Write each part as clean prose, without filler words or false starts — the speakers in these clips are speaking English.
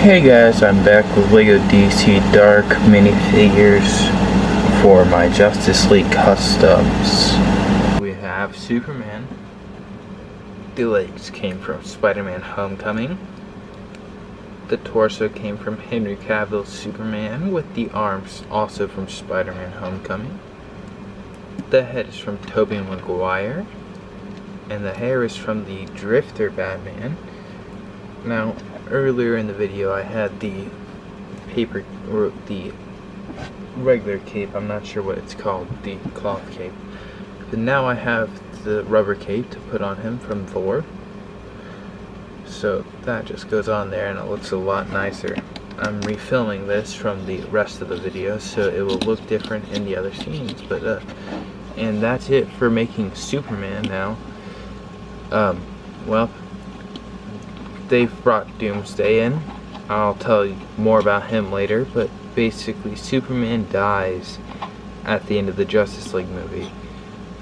Hey guys, I'm back with LEGO DC Dark minifigures for my Justice League customs. We have Superman. The legs came from Spider-Man Homecoming. The torso came from Henry Cavill's Superman, with the arms also from Spider-Man Homecoming. The head is from Tobey Maguire, and the hair is from the Drifter Batman. Now, earlier in the video I had the regular cape, I'm not sure what it's called, the cloth cape. But now I have the rubber cape to put on him from Thor. So that just goes on there and it looks a lot nicer. I'm refilming this from the rest of the video so it will look different in the other scenes. But and that's it for making Superman now. Well, they've brought Doomsday in. I'll tell you more about him later, but basically Superman dies at the end of the Justice League movie.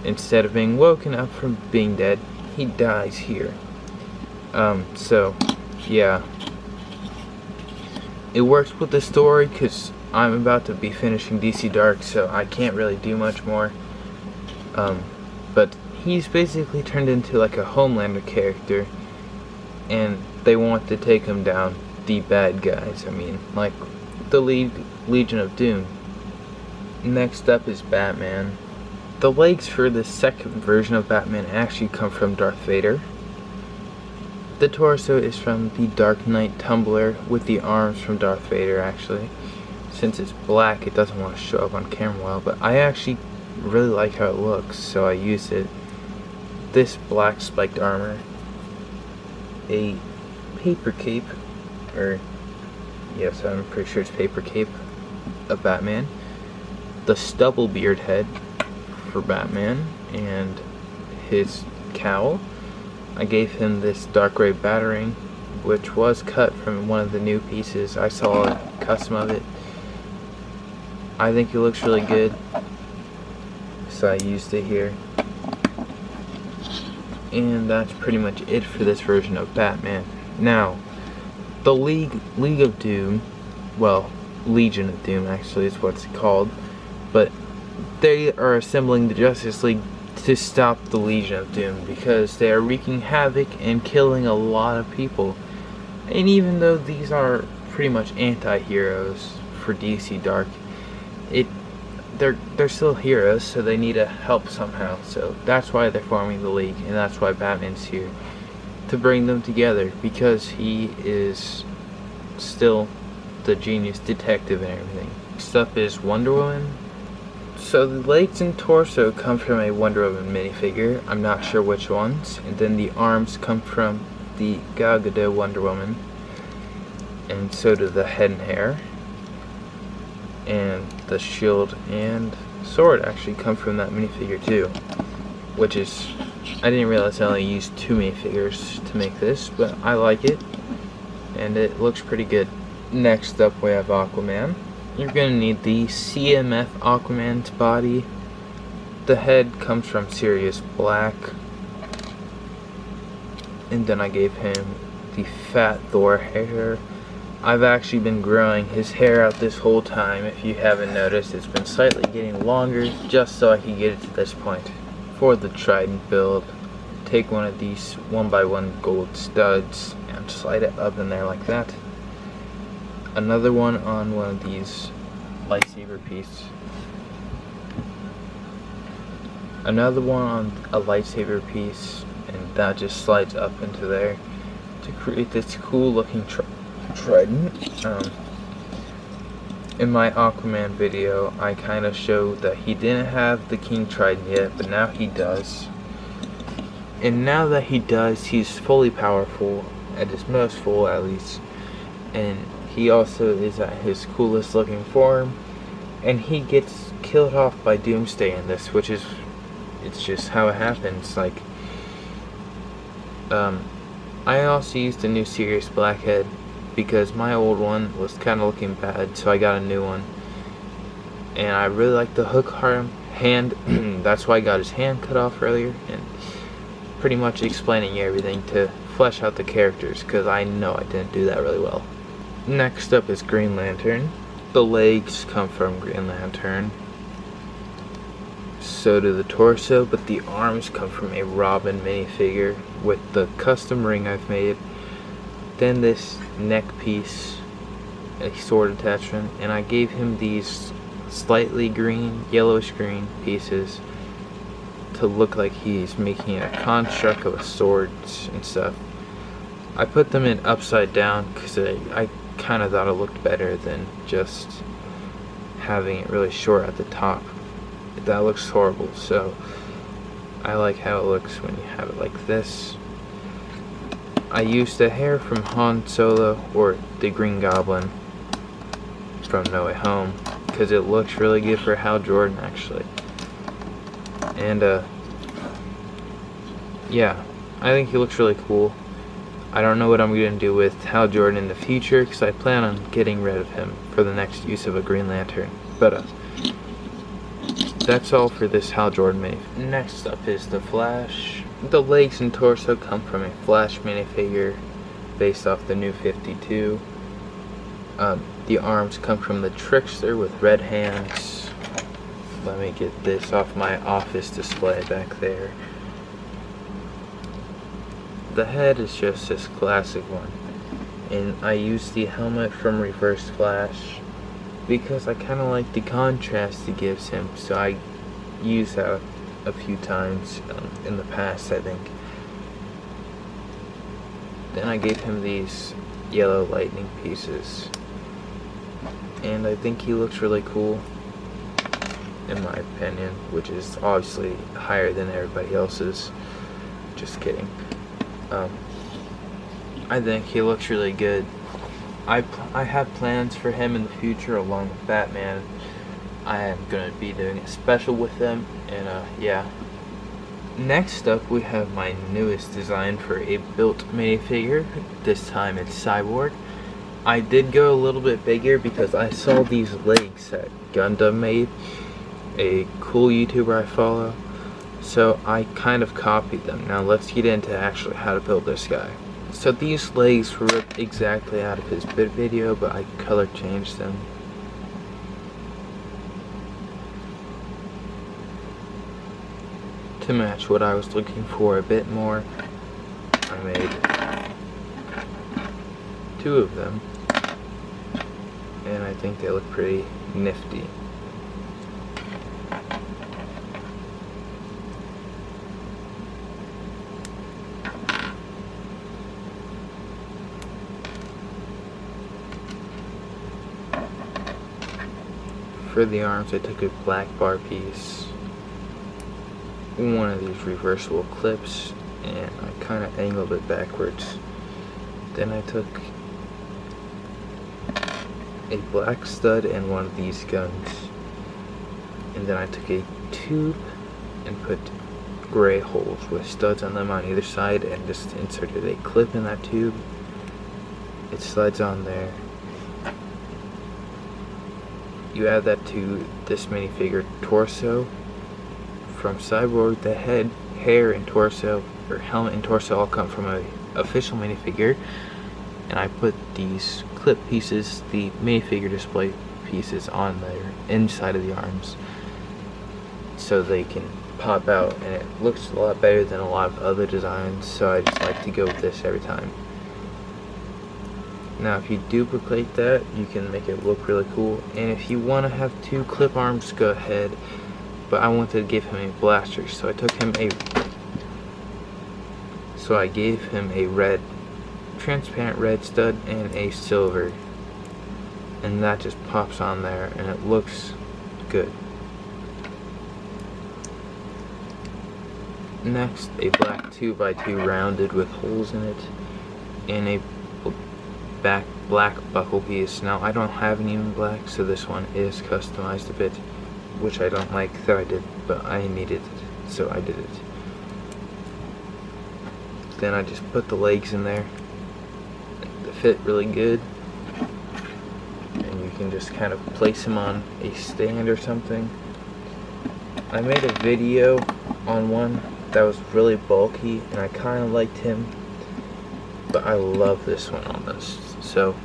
Instead of being woken up from being dead, he dies here. So yeah, it works with the story because I'm about to be finishing DC Dark, so I can't really do much more. But he's basically turned into like a Homelander character, and they want to take him down, the bad guys, I mean, like the Legion of Doom. Next up is Batman. The legs for the second version of Batman actually come from Darth Vader. The torso is from the Dark Knight Tumbler, with the arms from Darth Vader actually. Since it's black, it doesn't want to show up on camera well, but I actually really like how it looks, so I used it. This black spiked armor, a paper cape, or yes, I'm pretty sure it's paper cape of Batman, the stubble beard head for Batman, and his cowl. I gave him this dark gray batarang, which was cut from one of the new pieces. I saw a custom of it. I think it looks really good, so I used it here. And that's pretty much it for this version of Batman. Now, the League of Doom, well, Legion of Doom actually is what it's called, but they are assembling the Justice League to stop the Legion of Doom because they are wreaking havoc and killing a lot of people. And even though these are pretty much anti-heroes for DC Dark, they're still heroes, so they need to help somehow. So that's why they're forming the League, and that's why Batman's here, to bring them together, because he is still the genius detective and everything. Next up is Wonder Woman. So the legs and torso come from a Wonder Woman minifigure, I'm not sure which ones, and then the arms come from the Gal Gadot Wonder Woman, and so do the head and hair. And the shield and sword actually come from that minifigure too, which is, I didn't realize I only used 2 minifigures to make this, but I like it and it looks pretty good. Next up we have Aquaman. You're gonna need the CMF Aquaman's body. The head comes from Sirius Black, and then I gave him the fat Thor hair. I've actually been growing his hair out this whole time. If you haven't noticed, it's been slightly getting longer just so I can get it to this point. For the Trident build, take one of these 1x1 gold studs and slide it up in there like that. Another one on one of these lightsaber piece. Another one on a lightsaber piece, and that just slides up into there to create this cool looking trident. In my Aquaman video, I kind of showed that he didn't have the King Trident yet, but now he does. And now that he does, he's fully powerful, at his most full at least. And he also is at his coolest looking form, and he gets killed off by Doomsday in this, which is, it's just how it happens. Like, I also used a new Sirius Blackhead because my old one was kind of looking bad, so I got a new one. And I really like the hook hand, that's why I got his hand cut off earlier, and pretty much explaining everything to flesh out the characters, because I know I didn't do that really well. Next up is Green Lantern. The legs come from Green Lantern. So do the torso, but the arms come from a Robin minifigure with the custom ring I've made. Then this neck piece, a sword attachment, and I gave him these slightly green, yellowish green pieces to look like he's making a construct of a sword and stuff. I put them in upside down because I kind of thought it looked better than just having it really short at the top. That looks horrible, so I like how it looks when you have it like this. I used the hair from Han Solo or the Green Goblin from No Way Home because it looks really good for Hal Jordan actually. And yeah, I think he looks really cool. I don't know what I'm going to do with Hal Jordan in the future because I plan on getting rid of him for the next use of a Green Lantern. But that's all for this Hal Jordan mini. Next up is the Flash. The legs and torso come from a Flash minifigure based off the New 52. The arms come from the Trickster with red hands. Let me get this off my office display back there. The head is just this classic one, and I used the helmet from Reverse Flash because I kind of like the contrast it gives him, so I used that a few times in the past, I think. Then I gave him these yellow lightning pieces, and I think he looks really cool in my opinion, which is obviously higher than everybody else's. Just kidding. I think he looks really good. I have plans for him in the future along with Batman. I am going to be doing a special with them, and yeah. Next up we have my newest design for a built minifigure. This time it's Cyborg. I did go a little bit bigger because I saw these legs that Gundam made, a cool YouTuber I follow. So I kind of copied them. Now let's get into actually how to build this guy. So these legs were ripped exactly out of his video, but I color changed them. To match what I was looking for a bit more, I made 2 of them, and I think they look pretty nifty. For the arms, I took a black bar piece, one of these reversible clips, and I kind of angled it backwards. Then I took a black stud and one of these guns, and then I took a tube and put gray holes with studs on them on either side and just inserted a clip in that tube. It slides on there. You add that to this minifigure torso from Cyborg. The head, hair, and torso, or helmet and torso all come from a official minifigure. And I put these clip pieces, the minifigure display pieces, on there inside of the arms so they can pop out, and it looks a lot better than a lot of other designs, so I just like to go with this every time. Now if you duplicate that, you can make it look really cool, and if you want to have 2 clip arms, go ahead, but I wanted to give him a blaster, so I gave him a red, transparent red stud and a silver, and that just pops on there and it looks good. Next, a black 2x2 rounded with holes in it, and a black buckle piece. Now I don't have any in black, so this one is customized a bit, which I don't like that I did, but I needed it, so I did it. Then I just put the legs in there. They fit really good, and you can just kind of place them on a stand or something. I made a video on one that was really bulky, and I kind of liked him, but I love this one almost. So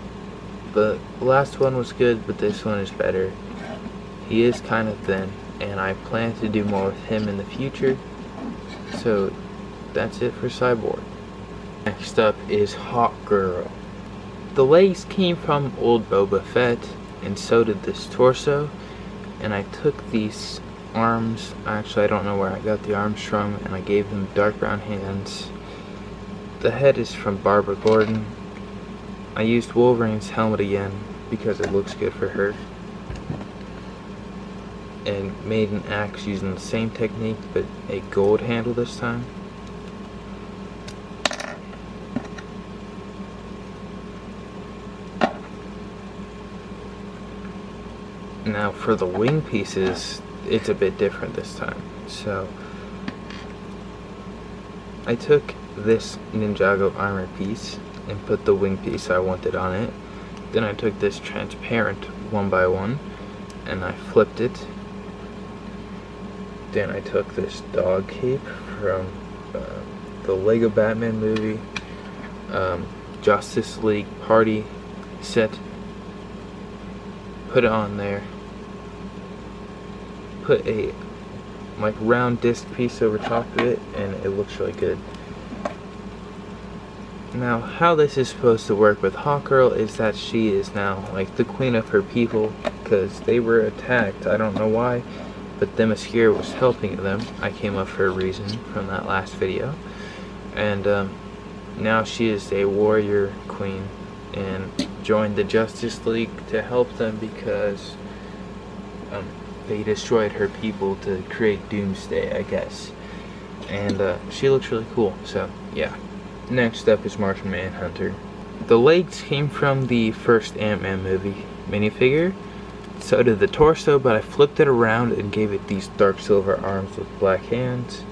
The last one was good, but this one is better. He is kind of thin, and I plan to do more with him in the future. So that's it for Cyborg. Next up is Hawk Girl. The legs came from old Boba Fett, and so did this torso. And I took these arms, actually I don't know where I got the arms from, and I gave them dark brown hands. The head is from Barbara Gordon. I used Wolverine's helmet again because it looks good for her, and made an axe using the same technique but a gold handle this time. Now for the wing pieces, it's a bit different this time. So I took this Ninjago armor piece and put the wing piece I wanted on it. Then I took this transparent 1x1 and I flipped it. Then I took this dog cape from the Lego Batman movie, Justice League Party set, put it on there, put a like round disc piece over top of it, and it looks really good. Now, how this is supposed to work with Hawkgirl is that she is now like the queen of her people, because they were attacked. I don't know why, but Themyscira was helping them. I came up for a reason from that last video. And now she is a warrior queen and joined the Justice League to help them because they destroyed her people to create Doomsday, I guess. And she looks really cool, so yeah. Next up is Martian Manhunter. The legs came from the first Ant-Man movie minifigure. So did the torso, but I flipped it around and gave it these dark silver arms with black hands.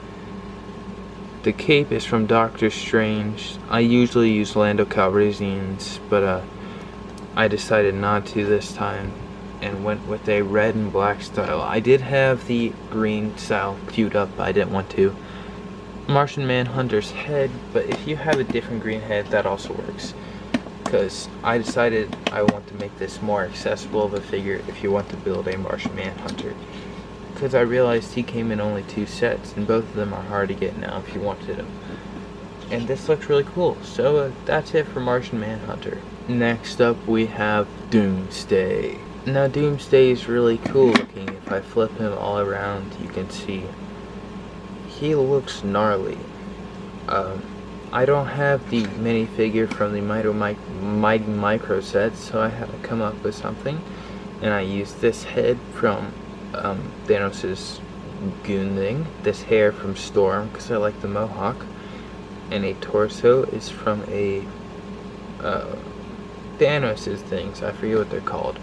The cape is from Doctor Strange. I usually use Lando Calrissian's, but I decided not to this time and went with a red and black style. I did have the green style queued up, but I didn't want to. Martian Manhunter's head, but if you have a different green head, that also works. Because I decided I want to make this more accessible of a figure if you want to build a Martian Manhunter. Because I realized he came in only 2 sets, and both of them are hard to get now if you wanted them. And this looks really cool, so that's it for Martian Manhunter. Next up we have Doomsday. Now Doomsday is really cool looking. If I flip him all around, you can see he looks gnarly. I don't have the minifigure from the Mighty Micro set, so I had to come up with something. And I used this head from Thanos' goon thing, this hair from Storm, because I like the mohawk, and a torso is from a Thanos' things, I forget what they're called,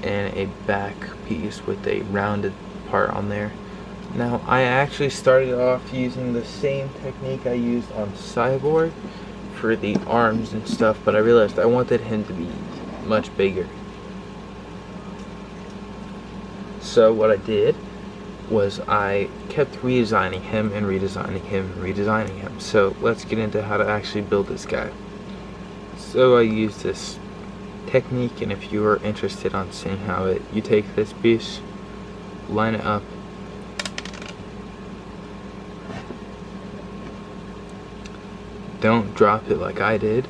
and a back piece with a rounded part on there. Now, I actually started off using the same technique I used on Cyborg for the arms and stuff, but I realized I wanted him to be much bigger. So what I did was I kept redesigning him and redesigning him and redesigning him. So let's get into how to actually build this guy. So I used this technique, and if you are interested on seeing how you take this piece, line it up, don't drop it like I did.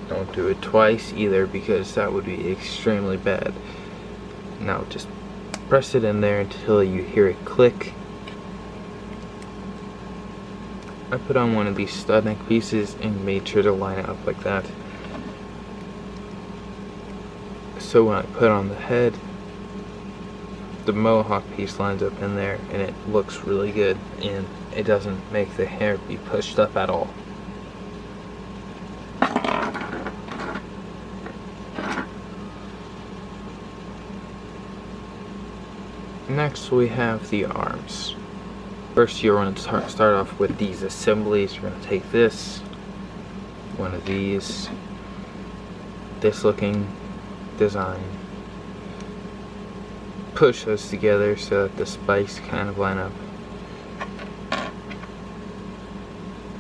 Don't do it twice either, because that would be extremely bad. Now just press it in there until you hear it click. I put on one of these stud neck pieces and made sure to line it up like that. So when I put on the head, the mohawk piece lines up in there, and it looks really good, and it doesn't make the hair be pushed up at all. Next we have the arms. First you're going to start off with these assemblies. You're going to take this, one of these, this looking design, push those together so that the spikes kind of line up.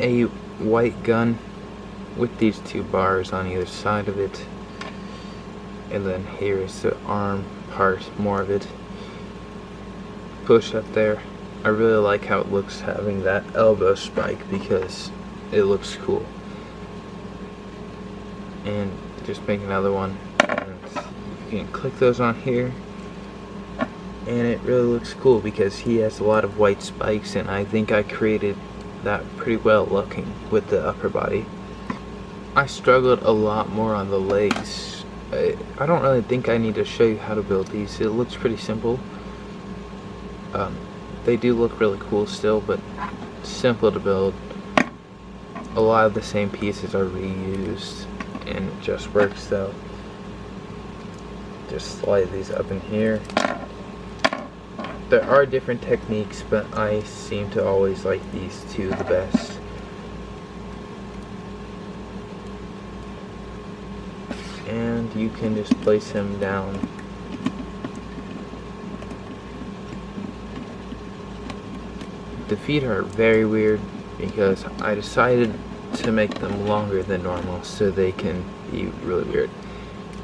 A white gun with these two bars on either side of it. And then here is the arm part, more of it. Push up there. I really like how it looks having that elbow spike because it looks cool. And just make another one. And you can click those on here. And it really looks cool because he has a lot of white spikes, and I think I created that pretty well looking with the upper body. I struggled a lot more on the legs. I don't really think I need to show you how to build these. It looks pretty simple. They do look really cool still, but simple to build. A lot of the same pieces are reused, and it just works though. Just slide these up in here. There are different techniques, but I seem to always like these two the best. And you can just place him down. The feet are very weird because I decided to make them longer than normal so they can be really weird.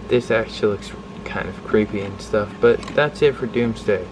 This actually looks kind of creepy and stuff, but that's it for Doomsday.